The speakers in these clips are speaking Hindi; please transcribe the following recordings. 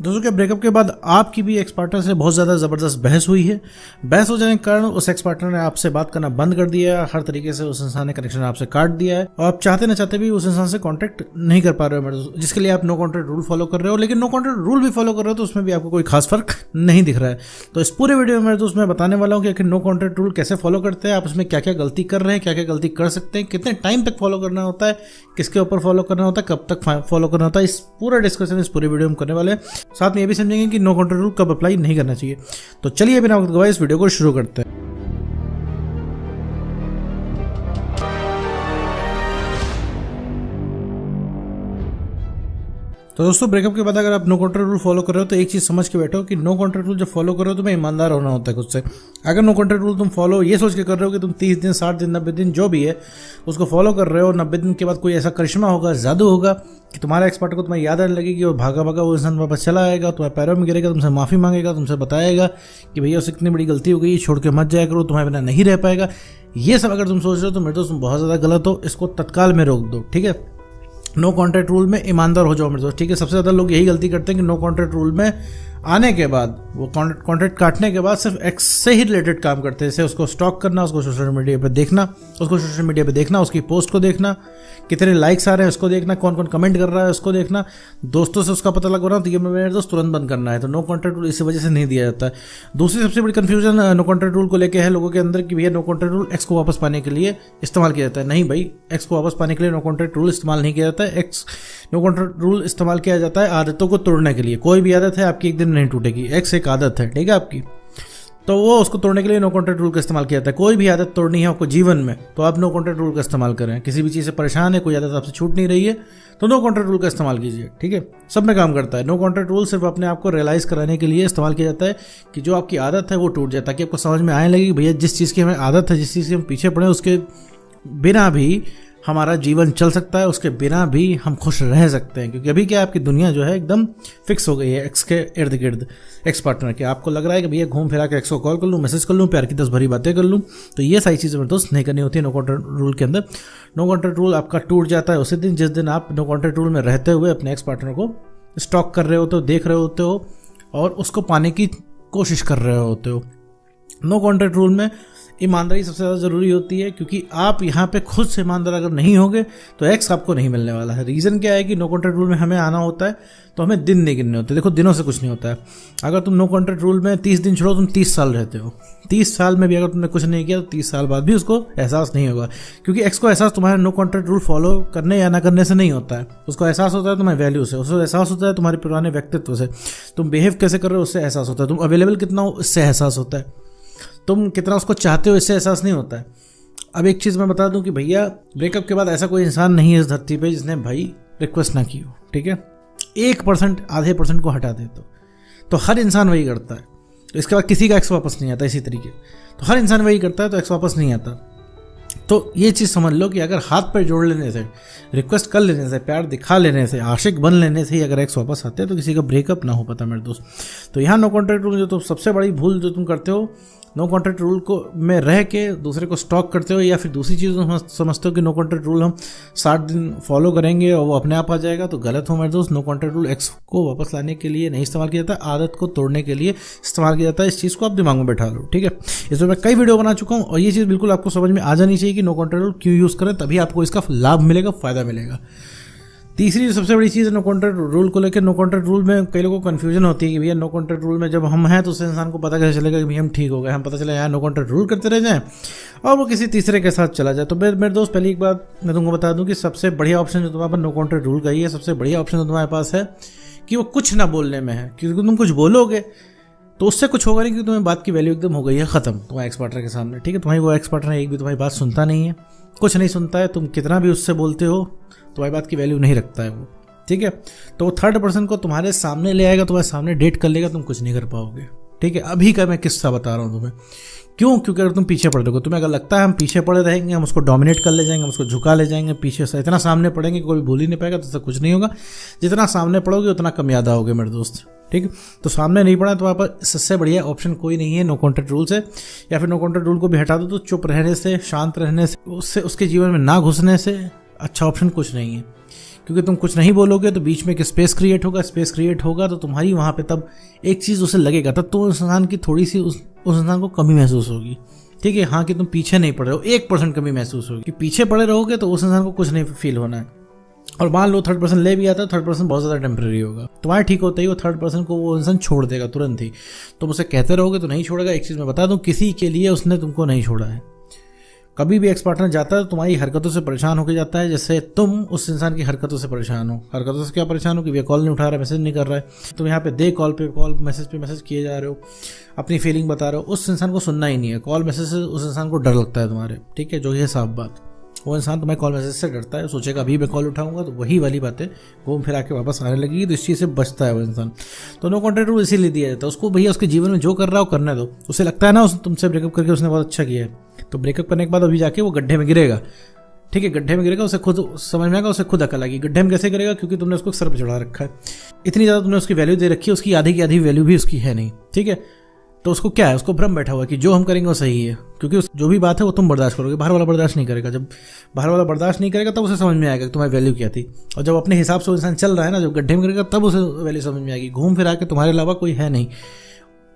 दोस्तों के ब्रेकअप के बाद आपकी भी एक्स पार्टनर से बहुत ज़्यादा ज़बरदस्त बहस हुई है। बहस हो जाने के कारण उस एक्स पार्टनर ने आपसे बात करना बंद कर दिया है, हर तरीके से उस इंसान ने कनेक्शन आपसे काट दिया है और आप चाहते ना चाहते भी उस इंसान से कांटेक्ट नहीं कर पा रहे हो मेरे दोस्त, जिसके लिए आप नो कॉन्टैक्ट रूल फॉलो कर रहे हो। लेकिन नो कॉन्टैक्ट रूल भी फॉलो कर रहे हो तो उसमें भी आपको कोई खास फर्क नहीं दिख रहा है। तो इस पूरे वीडियो में मेरे दोस्त मैं बताने वाला हूँ कि आखिर नो कॉन्टैक्ट रूल कैसे फॉलो करते हैं, आप उसमें क्या क्या गलती कर रहे हैं, क्या क्या गलती कर सकते हैं, कितने टाइम तक फॉलो करना होता है, किसके ऊपर फॉलो करना होता है, कब तक फॉलो करना होता है। इस पूरा डिस्कशन इस पूरे वीडियो में करने वाले हैं। साथ में ये भी समझेंगे कि नो कॉन्टैक्ट रूल कब अप्लाई नहीं करना चाहिए। तो चलिए बिना वक्त गवाए इस वीडियो को शुरू करते हैं। तो दोस्तों ब्रेकअप के बाद अगर आप नो कॉन्टैक्ट रूल फॉलो कर रहे हो तो एक चीज समझ के बैठो कि नो कॉन्टैक्ट रूल जब फॉलो कर रहे हो तो तुम्हें ईमानदार होना होता है खुद से। अगर नो कॉन्टैक्ट रूल तुम फॉलो ये सोच के कर रहे हो कि तुम 30 दिन 60 दिन 90 दिन जो भी है उसको फॉलो कर रहे हो, 90 दिन के बाद कोई ऐसा करिश्मा होगा, जादू होगा कि तुम्हारा एक्सपर्ट को तुम्हें याद आने लगेगी और भागा भागा वो इंसान वापस चला आएगा, तुम्हारे पैरों में गिरेगा, तुमसे माफी मांगेगा, तुमसे बताएगा कि भैया उससे इतनी बड़ी गलती हो गई, छोड़ के मत जाया करो, तुम्हारे बिना नहीं रह पाएगा। ये सब अगर तुम सोच रहे हो तो मेरे दोस्त तुम बहुत ज्यादा गलत हो। इसको तत्काल में रोक दो, ठीक है। नो कॉन्टैक्ट रूल में ईमानदार हो जाओ मेरे दोस्त, ठीक है। सबसे ज़्यादा लोग यही गलती करते हैं कि नो कॉन्टैक्ट रूल में आने के बाद वो कॉन्टैक्ट काटने के बाद सिर्फ एक्स से ही रिलेटेड काम करते हैं, जैसे उसको स्टॉक करना, उसको सोशल मीडिया पे देखना, उसकी पोस्ट को देखना, कितने लाइक्स आ रहे हैं उसको देखना, कौन कौन कमेंट कर रहा है उसको देखना, दोस्तों से उसका पता लगा रहा तो ये मेरे दोस्त तुरंत बंद करना है। तो नो कॉन्टैक्ट रूल इसी वजह से नहीं दिया जाता है। दूसरी सबसे बड़ी कन्फ्यूजन नो कॉन्टैक्ट रूल को लेकर है लोगों के अंदर कि भैया नो कॉन्टैक्ट रूल एक्स को वापस पाने के लिए इस्तेमाल किया जाता है। नहीं भाई, एक्स को वापस पाने के लिए नो कॉन्टैक्ट रूल इस्तेमाल नहीं किया जाता है। नो कॉन्टैक्ट रूल इस्तेमाल किया जाता है आदतों को तोड़ने के लिए। कोई भी आदत है आपकी एक दिन नहीं टूटेगी, एक्स एक आदत है, ठीक है आपकी, तो वो उसको तोड़ने के लिए नो कॉन्टैक्ट रूल का इस्तेमाल किया जाता है। कोई भी आदत तोड़नी है आपको जीवन में तो आप नो कॉन्टैक्ट रूल का इस्तेमाल करें। किसी भी चीज़ से परेशान है, कोई आदत आपसे छूट नहीं रही है तो नो कॉन्टैक्ट रूल का इस्तेमाल कीजिए, ठीक है। सब में काम करता है। नो कॉन्टैक्ट रूल सिर्फ अपने आप को रियलाइज कराने के लिए इस्तेमाल किया जाता है कि जो आपकी आदत है वो टूट जाए, ताकि आपको समझ में आने लगी भैया जिस चीज़ की हमें आदत है, जिस चीज़ की हम पीछे पड़े उसके बिना भी हमारा जीवन चल सकता है, उसके बिना भी हम खुश रह सकते हैं। क्योंकि अभी क्या आपकी दुनिया जो है एकदम फिक्स हो गई है एक्स के इर्द गिर्द, एक्स पार्टनर के। आपको लग रहा है कि भैया घूम फिरा के एक्स को कॉल कर लूँ, मैसेज कर लूँ, प्यार की 10 भरी बातें कर लूँ, तो ये सारी चीज़ें मेरे दोस्त नहीं करनी होती है नो कॉन्टैक्ट रूल के अंदर। नो कॉन्टैक्ट रूल आपका टूट जाता है उसी दिन जिस दिन आप नो कॉन्टैक्ट रूल में रहते हुए अपने एक्स पार्टनर को स्टॉक कर रहे होते हो, देख रहे होते हो और उसको पाने की कोशिश कर रहे होते हो। नो कॉन्टैक्ट रूल में ईमानदारी सबसे ज़्यादा ज़रूरी होती है, क्योंकि आप यहाँ पे खुद से ईमानदार अगर नहीं होगे तो एक्स आपको नहीं मिलने वाला है। रीज़न क्या है कि नो कॉन्टैक्ट रूल में हमें आना होता है तो हमें दिन नहीं गिनने होते। देखो दिनों से कुछ नहीं होता है। अगर तुम नो कॉन्टैक्ट रूल में 30 दिन छोड़ो, तुम 30 साल रहते हो। 30 साल में भी अगर तुमने कुछ नहीं किया तो 30 साल बाद भी उसको एहसास नहीं होगा, क्योंकि एक्स को एहसास तुम्हारे नो कॉन्टैक्ट रूल फॉलो करने या ना करने से नहीं होता है। उसको एहसास होता है तुम्हारी वैल्यू से, उसको एहसास होता है तुम्हारे पुराने व्यक्तित्व से, तुम बिहेव कैसे कर रहे हो उससे एहसास होता है, तुम अवेलेबल कितना हो इससे एहसास होता है, तुम कितना उसको चाहते हो इससे एहसास नहीं होता है। अब एक चीज़ मैं बता दूं कि भैया ब्रेकअप के बाद ऐसा कोई इंसान नहीं है इस धरती पे जिसने भाई रिक्वेस्ट ना की हो, ठीक है। 1% आधे % को हटा दे तो हर इंसान वही करता है। तो इसके बाद किसी का एक्स वापस नहीं आता। इसी तरीके तो हर इंसान वही करता है तो एक्स वापस नहीं आता। तो ये चीज़ समझ लो कि अगर हाथ पर जोड़ लेने से, रिक्वेस्ट कर लेने से, प्यार दिखा लेने से, आशिक बन लेने से ही अगर एक्स वापस आते हैं तो किसी का ब्रेकअप ना हो पाता मेरे दोस्त। तो यहाँ नो कॉन्टैक्ट रूल जो तो सबसे बड़ी भूल जो तुम करते हो, नो कॉन्टैक्ट रूल को में रह के दूसरे को स्टॉक करते हो, या फिर दूसरी चीज़ समझते हो कि नो कॉन्टैक्ट रूल हम 60 दिन फॉलो करेंगे और वो अपने आप आ जाएगा, तो गलत हो मेरे दोस्त। नो कॉन्टैक्ट रूल एक्स को वापस लाने के लिए नहीं इस्तेमाल किया जाता, आदत को तोड़ने के लिए इस्तेमाल किया जाता है। इस चीज़ को आप दिमाग में बैठा लो, ठीक है। इस पर मैं कई वीडियो बना चुका हूँ और ये चीज़ बिल्कुल आपको समझ में आ जानी चाहिए कि नो कॉन्टैक्ट रूल क्यों यूज़ करें, तभी आपको इसका लाभ मिलेगा, फ़ायदा मिलेगा। तीसरी सबसे बड़ी चीज़ है नो कॉन्टैक्ट रूल को लेकर। नो कॉन्टैक्ट रूल में कई लोगों को कन्फ्यूजन होती है कि भैया नो कॉन्टैक्ट रूल में जब हम हैं तो उस इंसान को पता कैसे चलेगा कि भैया हम ठीक हो गए, हम पता चला यहाँ नो कॉन्टैक्ट रूल करते रह जाएं और वो किसी तीसरे के साथ चला जाए। तो मेरे दोस्त पहली एक बात मैं तुमको बता दूं कि सबसे बढ़िया ऑप्शन जो तुम्हारे पास नो कॉन्टैक्ट रूल का ही है, सबसे बढ़िया ऑप्शन जो तुम्हारे पास है कि वो कुछ ना बोलने में है। क्योंकि तुम कुछ बोलोगे तो उससे कुछ होगा नहीं, क्योंकि तुम्हें बात की वैल्यू एकदम हो गई है ख़त्म तुम्हारे एक्स पार्टनर के सामने, ठीक है। तुम्हारी वो एक्स पार्टनर एक भी तुम्हारी बात सुनता नहीं है, कुछ नहीं सुनता है। तुम कितना भी उससे बोलते हो तुम्हारी बात की वैल्यू नहीं रखता है वो, ठीक है। तो वो 3rd को तुम्हारे सामने ले आएगा, तुम्हारे सामने डेट कर लेगा, तुम कुछ नहीं कर पाओगे, ठीक है। अभी का मैं किस्सा बता रहा हूँ तुम्हें। क्यों? क्योंकि अगर तुम पीछे पड़ रहे हो, तुम्हें अगर लगता है हम पीछे पड़े रहेंगे, हम उसको डोमिनेट कर ले जाएंगे, हम उसको झुका ले जाएंगे, पीछे से इतना सामने पड़ेंगे कोई भूल ही नहीं पाएगा, तो कुछ नहीं होगा। जितना सामने पड़ोगे उतना कम याद आओगे मेरे दोस्त, ठीक है। तो सामने नहीं पड़ा तो वहाँ पर सबसे बढ़िया ऑप्शन कोई नहीं है नो कॉन्टैक्ट रूल से, या फिर नो कॉन्टैक्ट रूल को भी हटा दो तो चुप रहने से, शांत रहने से, उसके जीवन में ना घुसने से अच्छा ऑप्शन कुछ नहीं है। क्योंकि तुम कुछ नहीं बोलोगे तो बीच में एक स्पेस क्रिएट होगा, स्पेस क्रिएट होगा तो तुम्हारी वहाँ पे तब एक चीज़ उसे लगेगा, तब तो उस इंसान की थोड़ी सी उस इंसान को कमी महसूस होगी। ठीक है, हाँ कि तुम पीछे नहीं पड़े हो, 1% कमी महसूस होगी कि पीछे पड़े रहोगे तो उस इंसान को कुछ नहीं फील होना है। और मान लो थर्ड पर्सन ले भी आता है, थर्ड पर्सन बहुत ज़्यादा टेम्प्रेरी होगा, तुम्हारे ठीक होते ही वो थर्ड पर्सन को वो इंसान छोड़ देगा तुरंत ही। तुम उसे कहते रहोगे तो नहीं छोड़ेगा। एक चीज़ मैं बता दूं, किसी के लिए उसने तुमको नहीं छोड़ा है। कभी भी एक्स पार्टनर जाता है तो तुम्हारी हरकतों से परेशान होकर जाता है, जैसे तुम उस इंसान की हरकतों से परेशान हो। हरकतों से क्या परेशान हो कि भैया कॉल नहीं उठा रहा है, मैसेज नहीं कर रहा है, तुम यहाँ पे दे कॉल पे कॉल, मैसेज पे मैसेज किए जा रहे हो, अपनी फीलिंग बता रहे हो। उस इंसान को सुनना ही नहीं है, कॉल मैसेज से उस इंसान को डर लगता है तुम्हारे। ठीक है, जो ये साफ बात, वो इंसान तुम्हारे कॉल मैसेज से डरता है, सोचेगा अभी मैं कॉल उठाऊंगा तो वही वाली बातें घूम फिर आके वापस आने लगेगी, तो इस चीज़ से बचता है वो इंसान। तो नो कॉन्टैक्ट रूल इसीलिए दिया जाता है उसको, भैया उसके जीवन में जो कर रहा है वो करने दो। उसे लगता है ना उस तुमसे ब्रेकअप करके उसने बहुत अच्छा किया है, तो ब्रेकअप करने के बाद अभी जाके वो गड्ढे में गिरेगा। ठीक है, गड्ढे में गिरेगा, उसे खुद समझ में आएगा, उसे खुद अकल आएगी। गड्ढे में कैसे गिरेगा? क्योंकि तुमने उसको सर पर चढ़ा रखा है, इतनी ज़्यादा तुमने उसकी वैल्यू दे रखी है, उसकी आधी की आधी वैल्यू भी उसकी है नहीं। ठीक है, तो उसको क्या है, उसको भ्रम बैठा हुआ है कि जो हम करेंगे वो सही है, क्योंकि जो भी बात है वो तुम बर्दाश्त करोगे, बाहर वाला बर्दाश्त नहीं करेगा। जब बाहर वाला बर्दाश्त नहीं करेगा तब उसे समझ में आएगा कि तुम्हारी वैल्यू क्या थी। और जब अपने हिसाब से वो इंसान चल रहा है ना, जब गड्ढे में गिरेगा तब उसे वैल्यू समझ में आएगी। घूम फिर आके तुम्हारे अलावा कोई है नहीं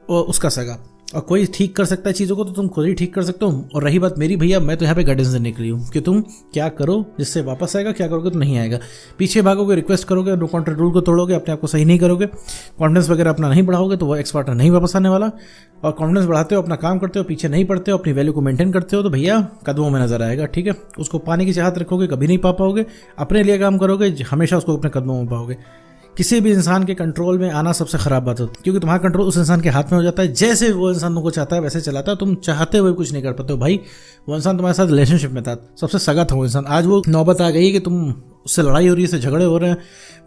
उसका सगा, और कोई ठीक कर सकता है चीज़ों को तो तुम खुद ही ठीक कर सकते हो। और रही बात मेरी, भैया मैं तो यहाँ पे गाइडेंस देने के लिए हूँ कि तुम क्या करो जिससे वापस आएगा, क्या करोगे तो नहीं आएगा। पीछे भागोगे, रिक्वेस्ट करोगे, नो कॉन्टैक्ट रूल को तोड़ोगे, अपने आप को सही नहीं करोगे, कॉन्फिडेंस वगैरह अपना नहीं बढ़ाओगे तो वो एक्स पार्टनर नहीं वापस आने वाला। और कॉन्फिडेंस बढ़ाते हो, अपना काम करते हो, पीछे नहीं पड़ते हो, अपनी वैल्यू को मेंटेन करते हो, तो भैया कदमों में नजर आएगा। ठीक है, उसको पाने की चाहत रखोगे, कभी नहीं पा पाओगे। अपने लिए काम करोगे, हमेशा उसको अपने कदमों में पाओगे। किसी भी इंसान के कंट्रोल में आना सबसे खराब बात होती है, क्योंकि तुम्हारा कंट्रोल उस इंसान के हाथ में हो जाता है। जैसे वो इंसान तुमको चाहता है वैसे चलाता है, तुम चाहते हुए कुछ नहीं कर पाते हो। भाई वो इंसान तुम्हारे साथ रिलेशनशिप में था, सबसे सगा था वो इंसान, आज वो नौबत आ गई है कि तुम उससे लड़ाई हो रही है, उससे झगड़े हो रहे हैं,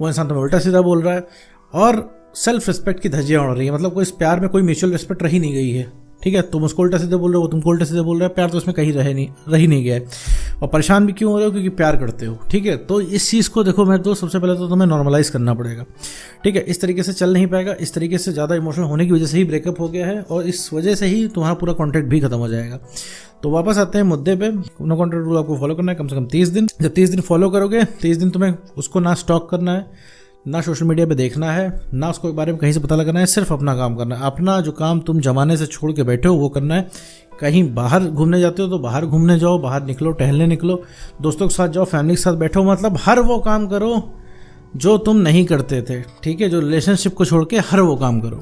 वो इंसान तुम्हें उल्टा सीधा बोल रहा है और सेल्फ रिस्पेक्ट की धज्जियां उड़ रही है। मतलब कोई इस प्यार में कोई म्यूचुअल रिस्पेक्ट रही नहीं गई है। ठीक है, तुम उसको उल्टा सीधे बोल रहे हो, तुमको उल्टा सीधे बोल रहे हो, प्यार तो उसमें कहीं रही नहीं गया है। और परेशान भी क्यों हो रहे हो? क्योंकि प्यार करते हो। ठीक है, तो इस चीज़ को देखो, मैं तो सबसे पहले तो तुम्हें नॉर्मलाइज करना पड़ेगा। ठीक है, इस तरीके से चल नहीं पाएगा, इस तरीके से ज़्यादा इमोशनल होने की वजह से ही ब्रेकअप हो गया है, और इस वजह से ही तुम्हारा पूरा कॉन्टैक्ट भी खत्म हो जाएगा। तो वापस आते हैं मुद्दे पे। नो कॉन्टैक्ट रूल आपको फॉलो करना है कम से कम 30 दिन। जब 30 दिन फॉलो करोगे, 30 दिन तुम्हें उसको ना स्टॉक करना है, ना सोशल मीडिया पे देखना है, ना उसको बारे में कहीं से पता लगाना है, सिर्फ अपना काम करना है। अपना जो काम तुम जमाने से छोड़ के बैठे हो वो करना है। कहीं बाहर घूमने जाते हो तो बाहर घूमने जाओ, बाहर निकलो, टहलने निकलो, दोस्तों के साथ जाओ, फैमिली के साथ बैठो, मतलब हर वो काम करो जो तुम नहीं करते थे। ठीक है, जो रिलेशनशिप को छोड़ के हर वो काम करो।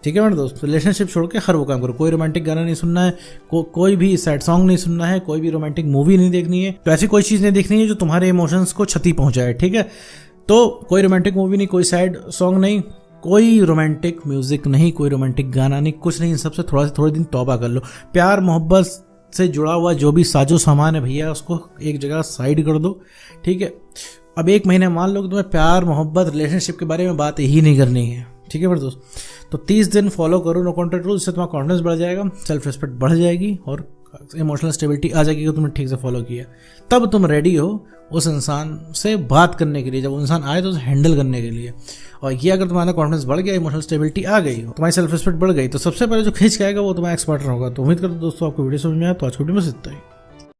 ठीक है मेरे दोस्त, रिलेशनशिप छोड़ के हर वो काम करो। कोई रोमांटिक गाना नहीं सुनना है, कोई भी सैड सॉन्ग नहीं सुनना है, कोई भी रोमांटिक मूवी नहीं देखनी है, तो ऐसी कोई चीज़ नहीं देखनी है जो तुम्हारे इमोशंस को क्षति पहुंचाए। ठीक है, तो कोई रोमांटिक मूवी नहीं, कोई सैड सॉन्ग नहीं, कोई रोमांटिक म्यूजिक नहीं, कोई रोमांटिक गाना नहीं, कुछ नहीं। इन सबसे थोड़े दिन तौबा कर लो। प्यार मोहब्बत से जुड़ा हुआ जो भी साजो सामान है भैया, उसको एक जगह साइड कर दो। ठीक है, अब 1 महीने मान लो कि तुम्हें प्यार मोहब्बत रिलेशनशिप के बारे में बात ही नहीं करनी है। ठीक है मेरे दोस्त, तो 30 दिन फॉलो करो नो कॉन्टैक्ट रूल, इससे तुम्हारा कॉन्फिडेंस बढ़ जाएगा, सेल्फ रिस्पेक्ट बढ़ जाएगी और इमोशनल स्टेबिलिटी आ जाएगी कि तुमने ठीक से फॉलो किया। तब तुम रेडी हो उस इंसान से बात करने के लिए, जब वो इंसान आए तो उसे हैंडल करने के लिए। और ये अगर तुम्हारा कॉन्फिडेंस बढ़ गया, इमोशनल स्टेबिलिटी आ गई, तुम्हारी सेल्फ रिस्पेक्ट बढ़ गई, तो सबसे पहले जो खींच के आएगा वो तुम्हारा एक्स पार्टनर होगा। तो उम्मीद करता हूं दोस्तों आपको वीडियो समझ में आया। तो आज की वीडियो में इतना ही।